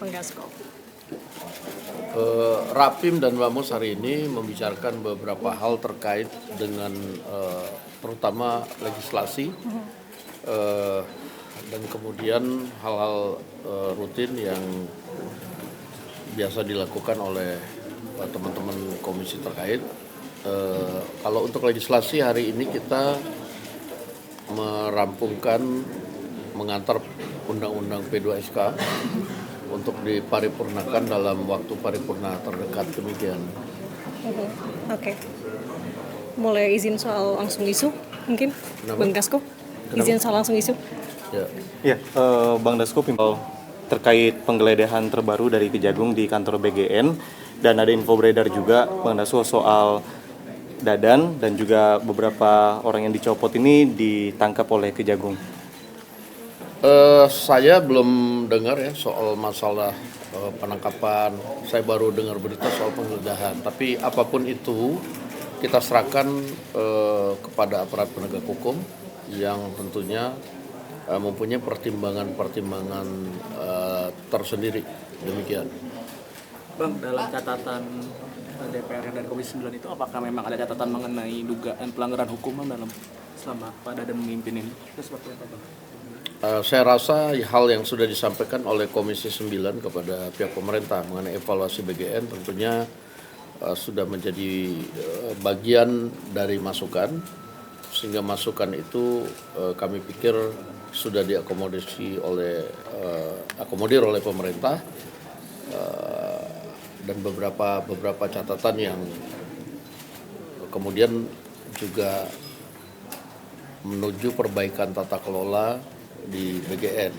Bang Dasko. Rapim dan Bamus hari ini membicarakan beberapa hal terkait dengan terutama legislasi dan kemudian hal-hal rutin yang biasa dilakukan oleh teman-teman komisi terkait. Kalau untuk legislasi hari ini kita merampungkan mengantar undang-undang P2SK untuk diparipurnakan dalam waktu paripurna terdekat, demikian. Oke. Mulai izin soal langsung isu mungkin. Kenapa? Bang Dasko. Izin soal langsung isu. Ya. Bang Dasko terkait penggeledahan terbaru dari Kejagung di kantor BGN dan ada info beredar juga Bang Dasko soal Dadan dan juga beberapa orang yang dicopot ini ditangkap oleh Kejagung. Saya belum dengar ya soal masalah penangkapan. Saya baru dengar berita soal penggeledahan. Tapi apapun itu kita serahkan kepada aparat penegak hukum yang tentunya mempunyai pertimbangan-pertimbangan tersendiri. Demikian. Bang, dalam catatan DPR dan Komisi 9 itu apakah memang ada catatan mengenai dugaan pelanggaran hukum selama Pak Dadan memimpin ini? Itu seperti apa, Bang? Saya rasa hal yang sudah disampaikan oleh Komisi 9 kepada pihak pemerintah mengenai evaluasi BGN tentunya sudah menjadi bagian dari masukan, sehingga masukan itu kami pikir sudah diakomodir oleh pemerintah dan beberapa catatan yang kemudian juga menuju perbaikan tata kelola di BGN.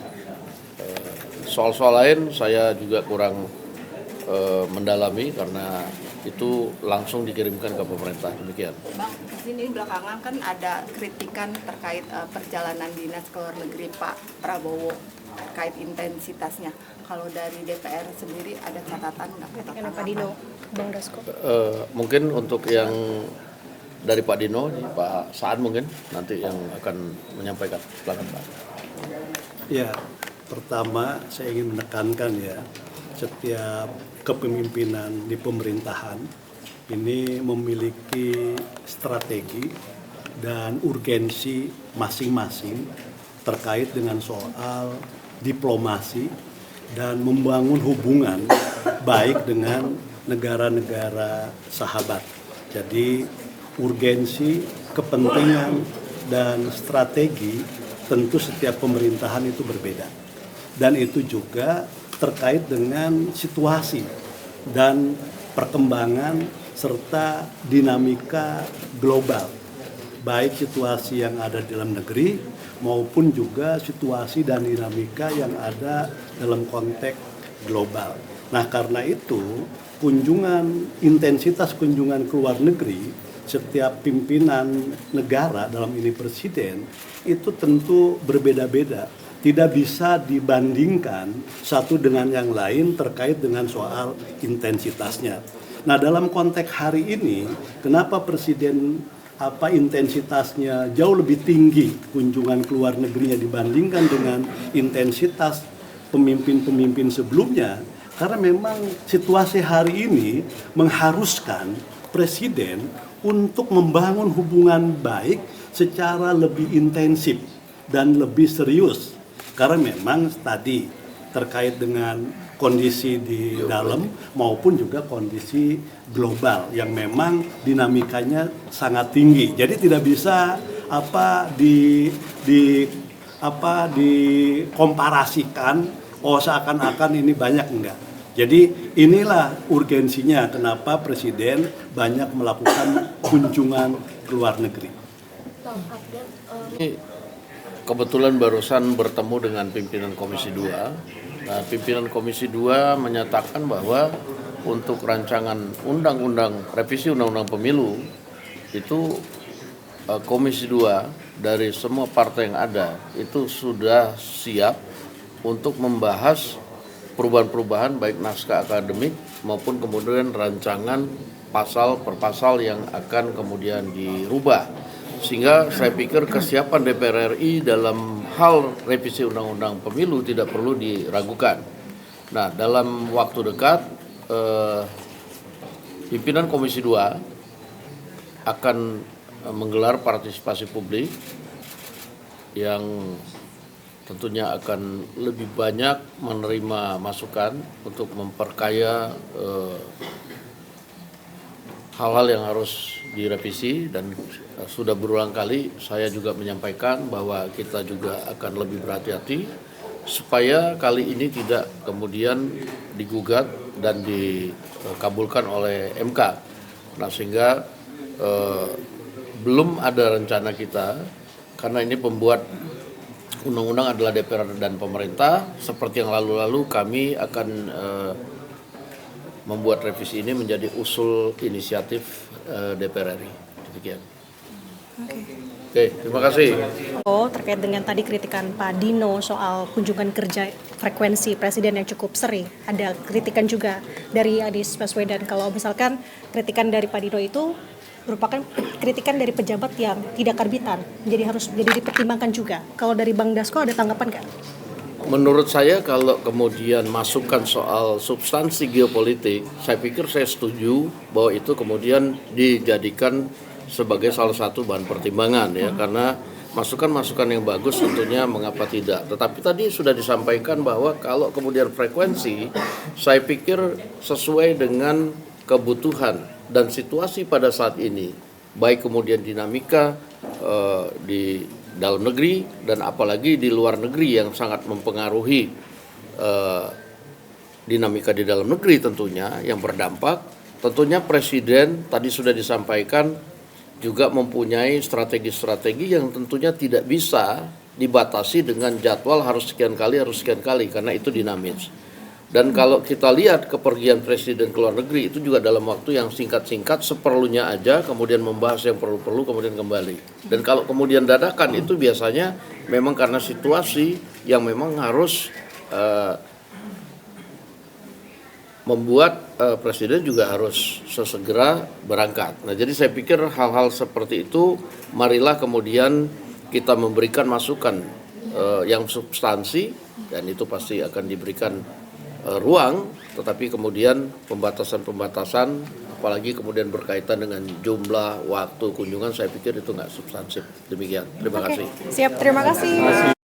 Soal-soal lain saya juga kurang mendalami karena itu langsung dikirimkan ke pemerintah, demikian. Bang, di sini belakangan kan ada kritikan terkait perjalanan dinas ke luar negeri Pak Prabowo terkait intensitasnya. Kalau dari DPR sendiri ada catatan nggak? Kan Pak Dino, Bang Dasko. Mungkin untuk yang dari Pak Dino, Pak Saan mungkin nanti yang akan menyampaikan. Silakan Pak. Ya, pertama saya ingin menekankan ya, setiap kepemimpinan di pemerintahan ini memiliki strategi dan urgensi masing-masing terkait dengan soal diplomasi dan membangun hubungan baik dengan negara-negara sahabat. Jadi urgensi, kepentingan, dan strategi tentu setiap pemerintahan itu berbeda. Dan itu juga terkait dengan situasi dan perkembangan serta dinamika global. Baik situasi yang ada di dalam negeri maupun juga situasi dan dinamika yang ada dalam konteks global. Nah, karena itu intensitas kunjungan ke luar negeri setiap pimpinan negara, dalam ini presiden, itu tentu berbeda-beda. Tidak bisa dibandingkan satu dengan yang lain terkait dengan soal intensitasnya. Nah, dalam konteks hari ini, kenapa presiden intensitasnya jauh lebih tinggi kunjungan ke luar negerinya dibandingkan dengan intensitas pemimpin-pemimpin sebelumnya? Karena memang situasi hari ini mengharuskan presiden untuk membangun hubungan baik secara lebih intensif dan lebih serius. Karena memang tadi terkait dengan kondisi di dalam maupun juga kondisi global yang memang dinamikanya sangat tinggi. Jadi tidak bisa dikomparasikan seakan-akan ini banyak, enggak. Jadi inilah urgensinya kenapa Presiden banyak melakukan kunjungan ke luar negeri. Kebetulan barusan bertemu dengan pimpinan Komisi 2. Nah, pimpinan Komisi 2 menyatakan bahwa untuk rancangan revisi undang-undang pemilu itu Komisi 2 dari semua partai yang ada itu sudah siap untuk membahas perubahan-perubahan baik naskah akademik maupun kemudian rancangan pasal per pasal yang akan kemudian dirubah. Sehingga saya pikir kesiapan DPR RI dalam hal revisi undang-undang pemilu tidak perlu diragukan. Nah, dalam waktu dekat pimpinan Komisi 2 akan menggelar partisipasi publik yang tentunya akan lebih banyak menerima masukan untuk memperkaya hal-hal yang harus direvisi, dan sudah berulang kali saya juga menyampaikan bahwa kita juga akan lebih berhati-hati supaya kali ini tidak kemudian digugat dan dikabulkan oleh MK. Nah, sehingga belum ada rencana kita, karena ini pembuat undang-undang adalah DPR dan pemerintah. Seperti yang lalu-lalu, kami akan membuat revisi ini menjadi usul inisiatif DPR RI. Demikian. Oke, terima kasih. Terkait dengan tadi kritikan Pak Dino soal kunjungan kerja frekuensi presiden yang cukup sering, ada kritikan juga dari Anies Baswedan kalau misalkan kritikan dari Pak Dino itu merupakan kritikan dari pejabat yang tidak karbitan, jadi harus dipertimbangkan juga. Kalau dari Bang Dasko ada tanggapan nggak? Menurut saya kalau kemudian masukan soal substansi geopolitik, saya pikir saya setuju bahwa itu kemudian dijadikan sebagai salah satu bahan pertimbangan ya, karena masukan-masukan yang bagus tentunya mengapa tidak. Tetapi tadi sudah disampaikan bahwa kalau kemudian frekuensi, saya pikir sesuai dengan kebutuhan dan situasi pada saat ini, baik kemudian dinamika di dalam negeri dan apalagi di luar negeri yang sangat mempengaruhi dinamika di dalam negeri tentunya yang berdampak. Tentunya Presiden tadi sudah disampaikan juga mempunyai strategi-strategi yang tentunya tidak bisa dibatasi dengan jadwal harus sekian kali karena itu dinamis. Dan kalau kita lihat kepergian Presiden ke luar negeri itu juga dalam waktu yang singkat-singkat, seperlunya aja, kemudian membahas yang perlu-perlu, kemudian kembali. Dan kalau kemudian dadakan itu biasanya memang karena situasi yang memang harus membuat Presiden juga harus sesegera berangkat. Nah, jadi saya pikir hal-hal seperti itu marilah kemudian kita memberikan masukan yang substansi, dan itu pasti akan diberikan ruang, tetapi kemudian pembatasan-pembatasan apalagi kemudian berkaitan dengan jumlah waktu kunjungan, saya pikir itu nggak substansif. Demikian, terima kasih. Siap, terima kasih.